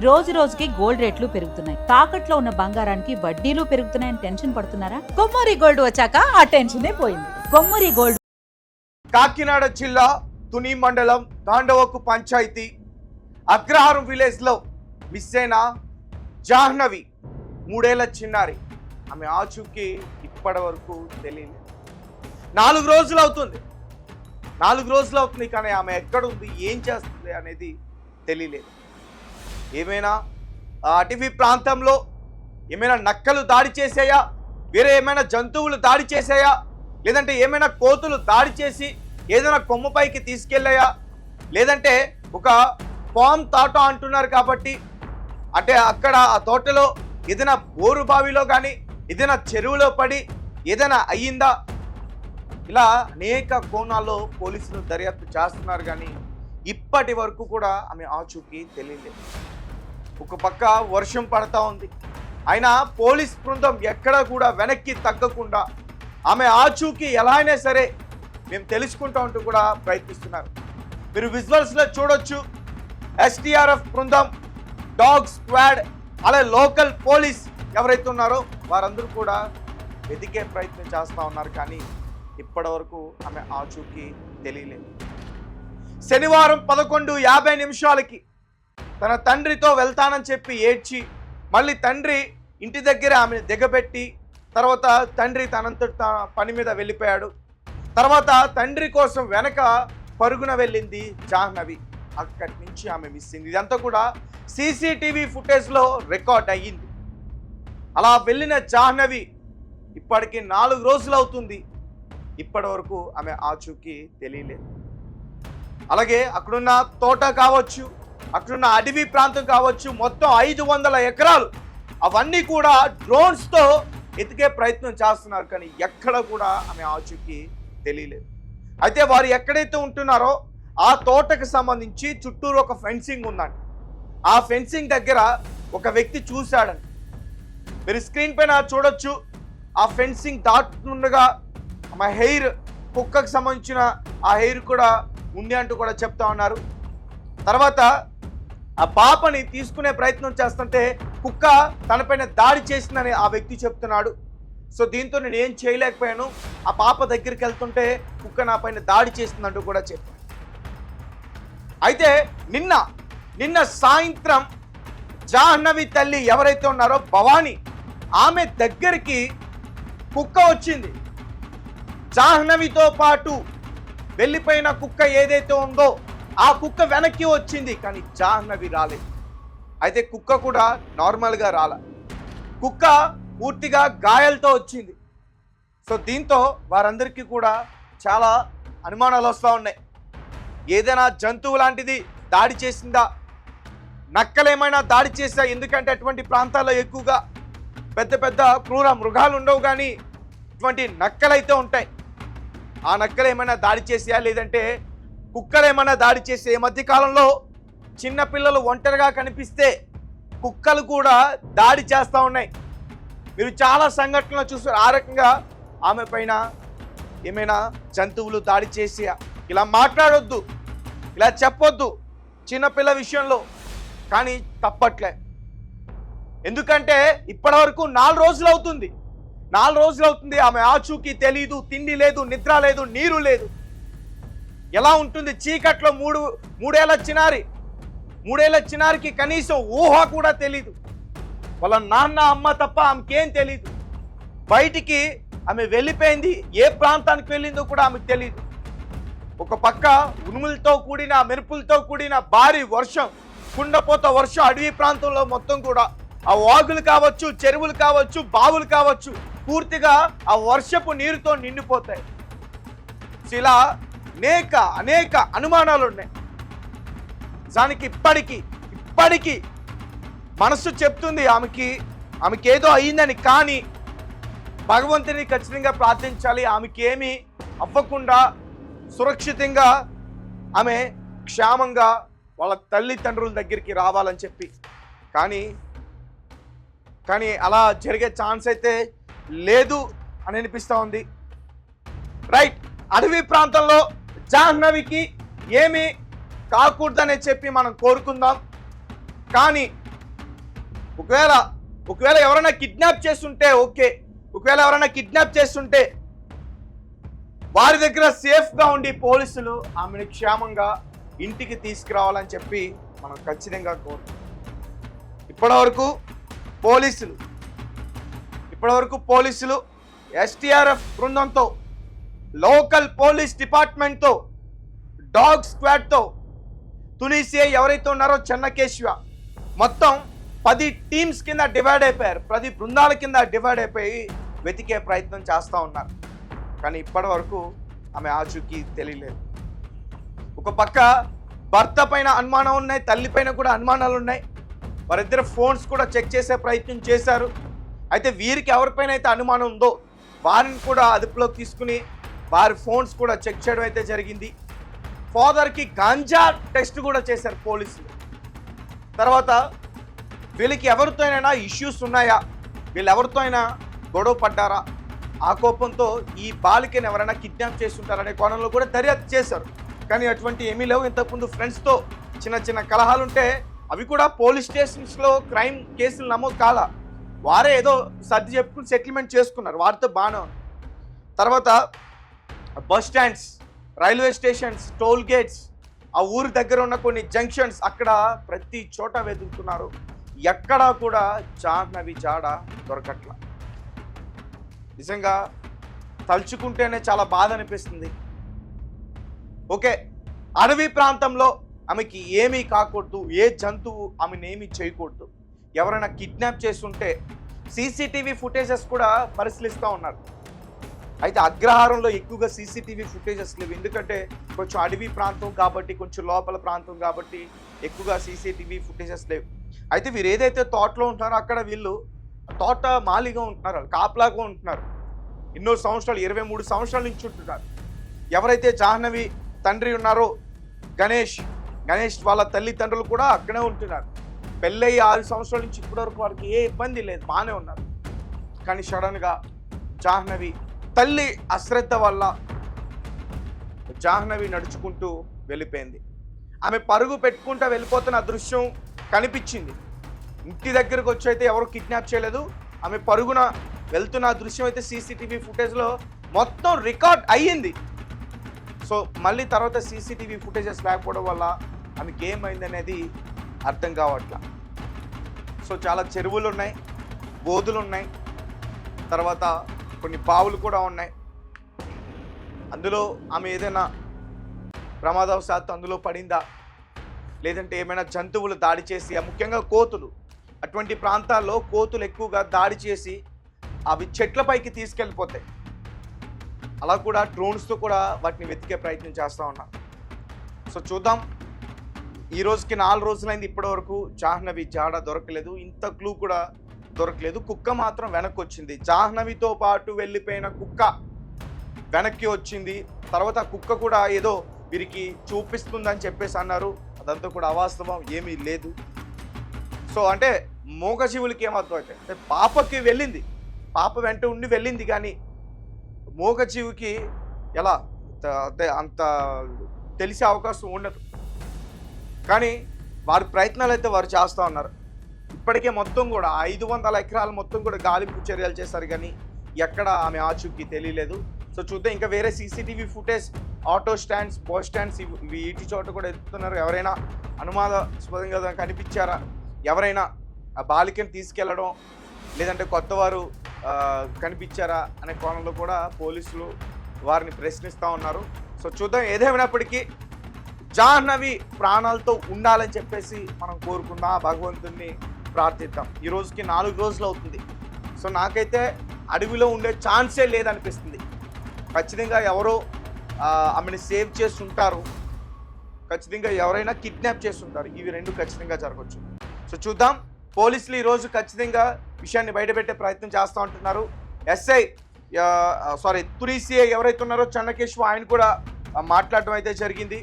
రోజు రోజుకి గోల్డ్ రేట్లు పెరుగుతున్నాయి. తాకట్లో ఉన్న బంగారానికి వడ్డీలు పెరుగుతున్నాయని టెన్షన్ పడుతున్నారా? కొమ్మూరి గోల్డ్ వచ్చాక ఆ టెన్షనే పోయింది. కొమ్మూరి గోల్డ్. కాకినాడ జిల్లా తుని మండలం తాండవకు పంచాయతీ అగ్రహారం విలేజ్ లో మిస్ అయిన జాహ్నవి 3 ఏళ్ల చిన్నారి. ఆమె ఆచూకీ ఇప్పటి వరకు తెలియలేదు. 4 రోజులు అవుతుంది కానీ ఆమె ఎక్కడుంది, ఏం చేస్తుంది అనేది తెలియలేదు. ఏమైనా అటవీ ప్రాంతంలో ఏమైనా నక్కలు దాడి చేసాయా, వేరే ఏమైనా జంతువులు దాడి చేసాయా, లేదంటే ఏమైనా కోతులు దాడి చేసి ఏదైనా కొమ్మపైకి తీసుకెళ్ళాయా, లేదంటే ఒక పామ్ తోట అంటున్నారు కాబట్టి అంటే అక్కడ ఆ తోటలో ఏదైనా బోరు బావిలో కానీ ఏదైనా చెరువులో పడి ఏదైనా అయ్యిందా, ఇలా అనేక కోణాల్లో పోలీసులు దర్యాప్తు చేస్తున్నారు. కానీ ఇప్పటి వరకు కూడా ఆమె ఆచూకీ తెలియలేదు. ఒక పక్క వర్షం పడతా ఉంది, అయినా పోలీస్ బృందం ఎక్కడ కూడా వెనక్కి తగ్గకుండా ఆమె ఆచూకీ ఎలా అయినా సరే మేము తెలుసుకుంటా ఉంటూ కూడా ప్రయత్నిస్తున్నారు. మీరు విజువల్స్లో చూడొచ్చు. ఎస్టీఆర్ఎఫ్ బృందం, డాగ్ స్క్వాడ్, అలాగే లోకల్ పోలీస్ ఎవరైతే ఉన్నారో వారందరూ కూడా వెతికే ప్రయత్నం చేస్తూ ఉన్నారు. కానీ ఇప్పటి వరకు ఆమె ఆచూకీ తెలియలేదు. శనివారం 11:50 తన తండ్రితో వెళ్తానని చెప్పి ఏడ్చి మళ్ళీ తండ్రి ఇంటి దగ్గర ఆమెను దిగబెట్టి తర్వాత తండ్రి తనంతట పని మీద వెళ్ళిపోయాడు. తర్వాత తండ్రి కోసం వెనక పరుగున వెళ్ళింది జాహ్నవి. అక్కడి నుంచి ఆమె మిస్ అయింది. ఇదంతా కూడా సీసీటీవీ ఫుటేజ్లో రికార్డ్ అయ్యింది. అలా వెళ్ళిన జాహ్నవి ఇప్పటికి 4 రోజులు అవుతుంది. ఇప్పటి వరకు ఆమె ఆచూకీ తెలియలేదు. అలాగే అక్కడున్న తోట కావచ్చు, అక్కడున్న అడవి ప్రాంతం కావచ్చు, మొత్తం 500 ఎకరాలు అవన్నీ కూడా డ్రోన్స్తో ఎతికే ప్రయత్నం చేస్తున్నారు. కానీ ఎక్కడ కూడా ఆమె ఆచూకీ తెలియలేదు. అయితే వారు ఎక్కడైతే ఉంటున్నారో ఆ తోటకు సంబంధించి చుట్టూరు ఒక ఫెన్సింగ్ ఉందండి. ఆ ఫెన్సింగ్ దగ్గర ఒక వ్యక్తి చూశాడని మీరు స్క్రీన్ పైన చూడొచ్చు. ఆ ఫెన్సింగ్ దాటుతుండగా ఆమె హెయిర్, కుక్కకు సంబంధించిన ఆ హెయిర్ కూడా ఉంది అంటూ కూడా చెప్తా ఉన్నారు. తర్వాత ఆ పాపని తీసుకునే ప్రయత్నం చేస్తుంటే కుక్క తనపైన దాడి చేసిందని ఆ వ్యక్తి చెప్తున్నాడు. సో దీంతో నేను ఏం చేయలేకపోయాను, ఆ పాప దగ్గరికి వెళ్తుంటే కుక్క నా పైన దాడి చేసిందంటూ కూడా చెప్పాను. అయితే నిన్న సాయంత్రం జాహ్నవి తల్లి ఎవరైతే ఉన్నారో భవానీ, ఆమె దగ్గరికి కుక్క వచ్చింది. జాహ్నవితో పాటు వెళ్ళిపోయిన కుక్క ఏదైతే ఉందో ఆ కుక్క వెనక్కి వచ్చింది, కానీ జాహ్నవి రాలేదు. అయితే కుక్క కూడా నార్మల్గా రాల, కుక్క పూర్తిగా గాయాలతో వచ్చింది. సో దీంతో వారందరికీ కూడా చాలా అనుమానాలు వస్తూ ఉన్నాయి. ఏదైనా జంతువు లాంటిది దాడి చేసిందా, నక్కలేమైనా దాడి చేసా? ఎందుకంటే అటువంటి ప్రాంతాల్లో ఎక్కువగా పెద్ద పెద్ద క్రూర మృగాలు ఉండవు, కానీ ఇటువంటి నక్కలైతే ఉంటాయి. ఆ నక్కలు ఏమైనా దాడి చేసాయా, లేదంటే కుక్కలు ఏమైనా దాడి చేసే? ఈ మధ్యకాలంలో చిన్నపిల్లలు ఒంటరిగా కనిపిస్తే కుక్కలు కూడా దాడి చేస్తూ ఉన్నాయి. మీరు చాలా సంఘటనలు చూస్తారు. ఆ రకంగా ఆమె పైన ఏమైనా జంతువులు దాడి చేసాయా? ఇలా మాట్లాడొద్దు, ఇలా చెప్పొద్దు చిన్నపిల్ల విషయంలో, కానీ తప్పట్లే. ఎందుకంటే ఇప్పటి వరకు 4 రోజులు అవుతుంది. 4 రోజులు అవుతుంది ఆమె ఆచూకీ తెలీదు. తిండి లేదు, నిద్ర లేదు, నీరు లేదు. ఎలా ఉంటుంది చీకట్లో? 3 ఏళ్ల చిన్నారి, 3 ఏళ్ల చిన్నారికి కనీసం ఊహ కూడా తెలీదు. వాళ్ళ నాన్న అమ్మ తప్ప ఆమెకేం తెలీదు. బయటికి ఆమె వెళ్ళిపోయింది, ఏ ప్రాంతానికి వెళ్ళిందో కూడా ఆమెకు తెలీదు. ఒక పక్క ఉరుములతో కూడిన, మెరుపులతో కూడిన భారీ వర్షం, కుండపోత వర్షం అడవి ప్రాంతంలో మొత్తం కూడా ఆ వాగులు కావచ్చు, చెరువులు కావచ్చు, బావులు కావచ్చు, పూర్తిగా ఆ వర్షపు నీరుతో నిండిపోతాయి. ఇలా అనేక అనుమానాలు ఉన్నాయి. దానికి ఇప్పటికీ మనసు చెప్తుంది ఆమెకి ఏదో అయ్యిందని. కానీ భగవంతుని ఖచ్చితంగా ప్రార్థించాలి, ఆమెకి ఏమీ అవ్వకుండా సురక్షితంగా ఆమె క్షేమంగా వాళ్ళ తల్లిదండ్రుల దగ్గరికి రావాలని చెప్పి. కానీ అలా జరిగే ఛాన్స్ అయితే లేదు అని అనిపిస్తూ ఉంది. రైట్, అడవి ప్రాంతంలో జాహ్నవికి ఏమీ కాకూడదని చెప్పి మనం కోరుకుందాం. కానీ ఒకవేళ ఎవరైనా కిడ్నాప్ చేస్తుంటే ఓకే, ఒకవేళ ఎవరైనా కిడ్నాప్ చేస్తుంటే వారి దగ్గర సేఫ్గా ఉండి పోలీసులు ఆమెను క్షేమంగా ఇంటికి తీసుకురావాలని చెప్పి మనం ఖచ్చితంగా కోరుతున్నాం. ఇప్పటివరకు పోలీసులు ఎస్టీఆర్ఎఫ్ బృందంతో, లోకల్ పోలీస్ డిపార్ట్మెంట్తో, డాగ్ స్క్వాడ్తో, తునిసిఐ ఎవరైతే ఉన్నారో చెన్నకేశవ, మొత్తం 10 టీమ్స్ కింద డివైడ్ అయిపోయారు. 10 బృందాల కింద డివైడ్ అయిపోయి వెతికే ప్రయత్నం చేస్తూ ఉన్నారు. కానీ ఇప్పటి వరకు ఆమె ఆచూకీ తెలియలేదు. ఒక పక్క భర్త పైన అనుమానం ఉన్నాయి, తల్లి పైన కూడా అనుమానాలు ఉన్నాయి. వారిద్దరు ఫోన్స్ కూడా చెక్ చేసే ప్రయత్నం చేశారు. అయితే వీరికి ఎవరిపైన అయితే అనుమానం ఉందో వారిని కూడా అదుపులోకి తీసుకుని వారి ఫోన్స్ కూడా చెక్ చేయడం అయితే జరిగింది. ఫాదర్కి గాంజా టెస్ట్ కూడా చేశారు పోలీసులు. తర్వాత వీళ్ళకి ఎవరితోనైనా ఇష్యూస్ ఉన్నాయా, వీళ్ళు ఎవరితో అయినా గొడవ పడ్డారా, ఆ కోపంతో ఈ బాలికని ఎవరైనా కిడ్నాప్ చేస్తుంటారనే కోణంలో కూడా దర్యాప్తు చేశారు. కానీ అటువంటి ఏమీ లేవు. ఇంతకుముందు ఫ్రెండ్స్తో చిన్న కలహాలు ఉంటే అవి కూడా పోలీస్ స్టేషన్స్లో క్రైమ్ కేసులు నమోదు కాల, వారే ఏదో సర్ది చెప్పుకుని సెటిల్మెంట్ చేసుకున్నారు, వారితో బాగానే ఉంది. తర్వాత bus stands, railway stations, toll gates, ఆ ఊరి దగ్గర ఉన్న కొన్ని జంక్షన్స్, అక్కడ ప్రతి చోట వెతుకుతున్నారు. ఎక్కడా కూడా జాహ్నవి జాడ దొరకట్ల. నిజంగా తలుచుకుంటేనే చాలా బాధ అనిపిస్తుంది. ఓకే, అడవి ప్రాంతంలో ఆమెకి ఏమీ కాకూడదు, ఏ జంతువు ఆమెను ఏమీ చేయకూడదు. ఎవరైనా కిడ్నాప్ చేస్తుంటే సీసీటీవీ ఫుటేజెస్ కూడా పరిశీలిస్తూ ఉన్నారు. అయితే అగ్రహారంలో ఎక్కువగా సీసీటీవీ ఫుటేజెస్ లేవు, ఎందుకంటే కొంచెం అడవి ప్రాంతం కాబట్టి, కొంచెం లోపల ప్రాంతం కాబట్టి ఎక్కువగా సీసీటీవీ ఫుటేజెస్ లేవు. అయితే వీరు ఏదైతే తోటలో ఉంటున్నారో అక్కడ వీళ్ళు తోట మాలిగా ఉంటున్నారు, కాపలాగా ఉంటున్నారు. ఎన్నో సంవత్సరాలు, 23 సంవత్సరాల నుంచి ఉంటున్నారు. ఎవరైతే జాహ్నవి తండ్రి ఉన్నారో గణేష్ వాళ్ళ తల్లిదండ్రులు కూడా అక్కడే ఉంటున్నారు. పెళ్ళయ్యి 6 సంవత్సరాల నుంచి ఇప్పటివరకు వారికి ఏ ఇబ్బంది లేదు, బాగానే ఉన్నారు. కానీ సడన్గా జాహ్నవి తల్లి అశ్రద్ధ వల్ల జాహ్నవి నడుచుకుంటూ వెళ్ళిపోయింది. ఆమె పరుగు పెట్టుకుంటూ వెళ్ళిపోతున్న దృశ్యం కనిపించింది. ఇంటి దగ్గరకు వచ్చి అయితే ఎవరు కిడ్నాప్ చేయలేదు, ఆమె పరుగున వెళ్తున్న దృశ్యం అయితే సీసీటీవీ ఫుటేజ్లో మొత్తం రికార్డ్ అయ్యింది. సో మళ్ళీ తర్వాత సీసీటీవీ ఫుటేజెస్ లేకపోవడం వల్ల ఆమెకి ఏమైంది అనేది అర్థం కావట్లా. సో చాలా చెరువులు ఉన్నాయి, బోధులు ఉన్నాయి, తర్వాత కొన్ని బావులు కూడా ఉన్నాయి. అందులో ఆమె ఏదైనా ప్రమాదవశాత్తు అందులో పడిందా, లేదంటే ఏమైనా జంతువులు దాడి చేసి, ముఖ్యంగా కోతులు, అటువంటి ప్రాంతాల్లో కోతులు ఎక్కువగా దాడి చేసి అవి చెట్లపైకి తీసుకెళ్ళిపోతాయి. అలా కూడా డ్రోన్స్తో కూడా వాటిని వెతికే ప్రయత్నం చేస్తూ ఉన్నాం. సో చూద్దాం. ఈ రోజుకి 4 రోజులైంది, ఇప్పటి వరకు జాహ్నవి జాడ దొరకలేదు, ఇంత క్లూ కూడా దొరకలేదు. కుక్క మాత్రం వెనక్కి వచ్చింది. జాహ్నవితో పాటు వెళ్ళిపోయిన కుక్క వెనక్కి వచ్చింది. తర్వాత కుక్క కూడా ఏదో వీరికి చూపిస్తుందని చెప్పేసి అన్నారు, అదంతా కూడా అవాస్తవం, ఏమీ లేదు. సో అంటే మూగజీవులకి ఏమర్థం అంటే పాపకి వెళ్ళింది, పాప వెంట ఉండి వెళ్ళింది, కానీ మూగజీవికి ఎలా అంత తెలిసే అవకాశం ఉండదు. కానీ వారి ప్రయత్నాలు అయితే వారు చేస్తూ ఉన్నారు. ఇప్పటికే మొత్తం కూడా 500 ఎకరాలు మొత్తం కూడా గాలింపు చర్యలు చేశారు, కానీ ఎక్కడ ఆమె ఆచూకీ తెలియలేదు. సో చూద్దాం. ఇంకా వేరే CCTV footage, auto stands, bus stands, వీటి చోట కూడా ఎత్తుతున్నారు. ఎవరైనా అనుమానాస్పదంగా కనిపించారా, ఎవరైనా ఆ బాలికను తీసుకెళ్లడం, లేదంటే కొత్త వారు కనిపించారా అనే కోణంలో కూడా పోలీసులు వారిని ప్రశ్నిస్తూ ఉన్నారు. సో చూద్దాం. ఏదేమైనప్పటికీ జాహ్నవి ప్రాణాలతో ఉండాలని చెప్పేసి మనం కోరుకుందాం, భగవంతుడిని ప్రార్థిద్దాం. ఈ రోజుకి 4 రోజులు అవుతుంది. సో నాకైతే అడవిలో ఉండే ఛాన్సే లేదనిపిస్తుంది. ఖచ్చితంగా ఎవరో ఆమెను సేవ్ చేస్తుంటారు, ఖచ్చితంగా ఎవరైనా కిడ్నాప్ చేస్తుంటారు. ఇవి 2 ఖచ్చితంగా జరగవచ్చు. సో చూద్దాం. పోలీసులు ఈరోజు ఖచ్చితంగా విషయాన్ని బయటపెట్టే ప్రయత్నం చేస్తూ ఉంటున్నారు. తునిసిఐ ఎవరైతే ఉన్నారో చెన్నకేశవ, ఆయన కూడా మాట్లాడడం అయితే జరిగింది.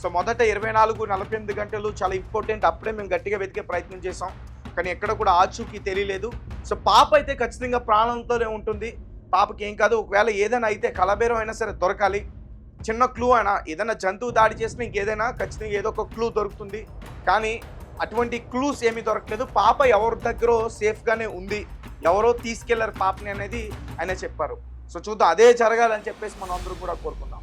సో మొదట 24-48 గంటలు చాలా ఇంపార్టెంట్, అప్పుడే మేము గట్టిగా వెతికే ప్రయత్నం చేసాం, కానీ ఎక్కడ కూడా ఆచూకీ తెలియలేదు. సో పాప అయితే ఖచ్చితంగా ప్రాణంతోనే ఉంటుంది, పాపకి ఏం కాదు. ఒకవేళ ఏదైనా అయితే కలబేరం అయినా సరే దొరకాలి, చిన్న క్లూ అయినా, ఏదైనా జంతువు దాడి చేసినా ఇంకేదైనా ఖచ్చితంగా ఏదో ఒక క్లూ దొరుకుతుంది. కానీ అటువంటి క్లూస్ ఏమీ దొరకలేదు. పాప ఎవరి దగ్గర సేఫ్గానే ఉంది, ఎవరో తీసుకెళ్లారు పాపని అనేది ఆయన చెప్పారు. సో చూద్దాం, అదే జరగాలని చెప్పేసి మనం అందరూ కూడా కోరుకుందాం.